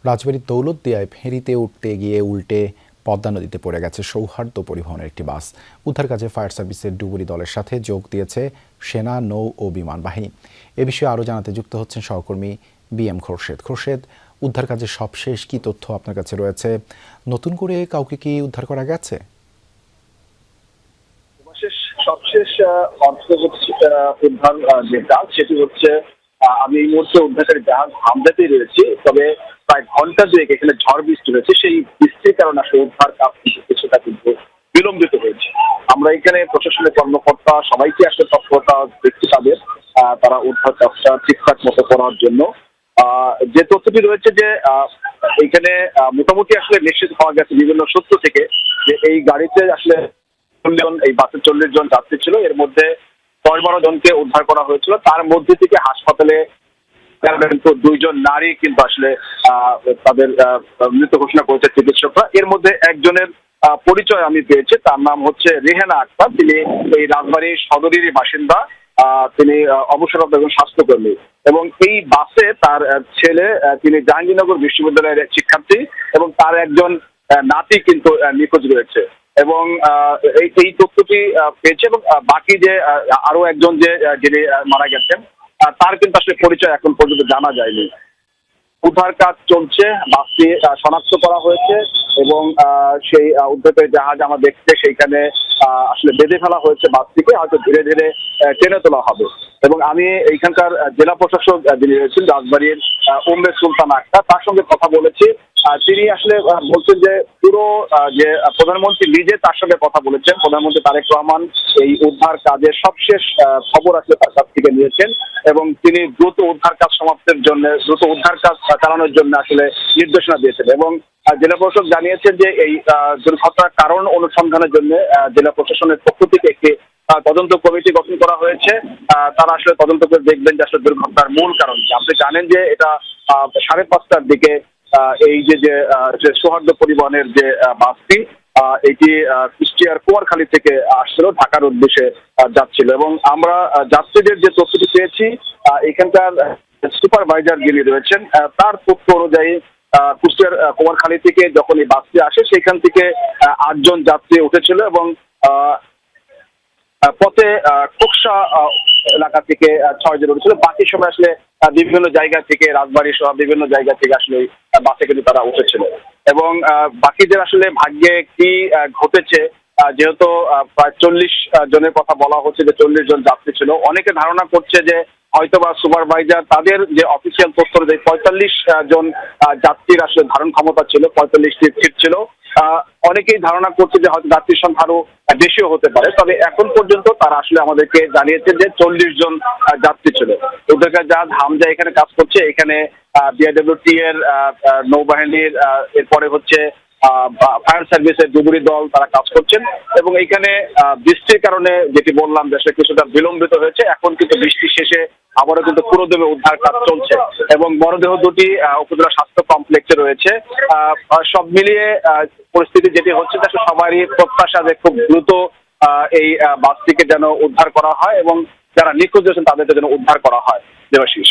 রাজবাড়ীর দৌলতদিয়ায় ফেরিতে উঠতে গিয়ে উল্টে পদ্মা নদীতে পড়ে গেছে সৌহার্দ্য পরিবহনের একটি বাস। উদ্ধার কাজে ফায়ার সার্ভিসের ডুবুরি দলের সাথে যোগ দিয়েছে সেনা, নৌ ও বিমান বাহিনী। এ বিষয়ে আরও জানাতে যুক্ত হচ্ছেন সহকর্মী BM খোরশেদ। উদ্ধার কাজের সবশেষ কি তথ্য আপনার কাছে রয়েছে? নতুন করে কাউকে কি উদ্ধার করা গেছে? সবশেষ অর্থ হচ্ছে উদ্ধার যেটা সেটি হচ্ছে আমি এই মুহূর্তে উদ্ধারকারী জাহাজ হামজাতেই রয়েছি। তবে প্রায় ঘন্টা দুয়েক এখানে ঝড় বৃষ্টি হয়েছে, সেই বৃষ্টির কারণে আসলে উদ্ধার কাজ কিছুটা কিন্তু বিলম্বিত হয়েছে। আমরা এখানে প্রশাসনের কর্মকর্তা সবাইকে আসলে তৎপরতা দেখছি তাদের, তারা উদ্ধার কাজটা ঠিকঠাক মতো করার জন্য। যে তথ্যটি রয়েছে যে এইখানে মোটামুটি আসলে নিশ্চিত হওয়া গেছে বিভিন্ন সূত্র থেকে যে এই গাড়িতে আসলে এই বাসে 40 জন যাত্রী ছিল, এর মধ্যে 10-12 জনকে উদ্ধার করা হয়েছিল। তার মধ্যে থেকে হাসপাতালে 2 জন নারী কিন্তু আসলে তাদের মৃত ঘোষণা করেছে চিকিৎসকরা। এর মধ্যে একজনের পরিচয় আমি পেয়েছি, তার নাম হচ্ছে রেহানা আক্তার। তিনি এই রাজবাড়ী সদরেরই বাসিন্দা। তিনি অবসরপ্রাপ্ত একজন স্বাস্থ্যকর্মী এবং এই বাসে তার ছেলে, তিনি জাহাঙ্গীরনগর বিশ্ববিদ্যালয়ের শিক্ষার্থী এবং তার একজন নাতি কিন্তু নিখোঁজ রয়েছে এবং এই তথ্যটি পেয়েছে। এবং বাকি যে আরো একজন যিনি মারা গেছেন তার কিন্তু আসলে পরিচয় এখন পর্যন্ত জানা যায়নি। উদ্ধার কাজ চলছে, বাসটি শনাক্ত করা হয়েছে এবং সেই উদ্ধারকারী জাহাজ আমরা দেখতে সেইখানে আসলে বেঁধে ফেলা হয়েছে বাসটিকে, হয়তো ধীরে ধীরে টেনে তোলা হবে। এবং আমি এইখানকার জেলা প্রশাসক যিনি রয়েছেন রাজবাড়ীর উম্মে সুলতান আক্তার, তার সঙ্গে কথা বলেছি। তিনি আসলে বলছেন যে পুরো যে প্রধানমন্ত্রী নিজে তার সঙ্গে কথা বলেছেন, প্রধানমন্ত্রী তারেক রহমান এই উদ্ধার কাজের সবশেষ খবর আসলে তার কাছ থেকে নিয়েছেন এবং তিনি দ্রুত উদ্ধার কাজ সমাপ্তের জন্য, দ্রুত উদ্ধার কাজ চালানোর জন্য আসলে নির্দেশনা দিয়েছেন। এবং জেলা প্রশাসক জানিয়েছেন যে এই দুর্ঘটনার কারণ অনুসন্ধানের জন্য জেলা প্রশাসনের পক্ষ থেকে একটি তদন্ত কমিটি গঠন করা হয়েছে। তারা আসলে তদন্ত করে দেখবেন যে আসলে দুর্ঘটনার মূল কারণ কি। আপনি জানেন যে এটা 5:30টার দিকে এই যে সৌহার্দ্য পরিবহনের যে বাসটি এটি কুষ্টিয়ার কুমারখালী থেকে আসছিল, ঢাকার উদ্দেশ্যে যাচ্ছিল। এবং আমরা যাত্রীদের যে তথ্যটি পেয়েছি, এখানকার সুপারভাইজার যিনি রয়েছেন তার তথ্য অনুযায়ী কুষ্টিয়ার কুমারখালী থেকে যখন এই বাসটি আসে সেখান থেকে 8 জন যাত্রী উঠেছিল এবং পথে কোকসা এলাকা থেকে 6 জন উঠেছিল। বাকি সময় আসলে বিভিন্ন জায়গা থেকে, রাজবাড়ী সহ বিভিন্ন জায়গা থেকে আসলে বাসে কিন্তু তারা উঠেছিল। এবং বাকিদের আসলে ভাগ্যে কি ঘটেছে, যেহেতু প্রায় 40 জনের কথা বলা হচ্ছে যে 40 জন যাত্রী ছিল, অনেকে ধারণা করছে যে হয়তোবা সুপারভাইজার তাদের যে অফিসিয়াল তথ্য অনুযায়ী 45 জন যাত্রীর আসলে ধারণ ক্ষমতা ছিল, 45টি সিট ছিল। অনেকেই ধারণা করছে যে হয়তো যাত্রীর সংখ্যা আরো বেশিও হতে পারে। তবে এখন পর্যন্ত তারা আসলে আমাদেরকে জানিয়েছে যে 40 জন যাত্রী ছিল। উদ্ধারকারী জাহাজ হামজা এখানে কাজ করছে। এখানে BIWT এর নৌবাহিনীর, এরপরে হচ্ছে ফায়ার সার্ভিসের ডুবুরি দল তারা কাজ করছেন। এবং এইখানে বৃষ্টির কারণে যেটি বললাম যে আসলে কিছুটা বিলম্বিত হয়েছে। এখন কিন্তু বৃষ্টি শেষে আবারও কিন্তু পুরোদমে উদ্ধার কাজ চলছে এবং মরদেহ দুটি উপজেলা স্বাস্থ্য কমপ্লেক্সে রয়েছে। সব মিলিয়ে পরিস্থিতি যেটি হচ্ছে যে সবারই প্রত্যাশা যে খুব দ্রুত এই বাসটিকে যেন উদ্ধার করা হয় এবং যারা নিখোঁজ হয়েছেন তাদেরকে যেন উদ্ধার করা হয়। দেবাশিস।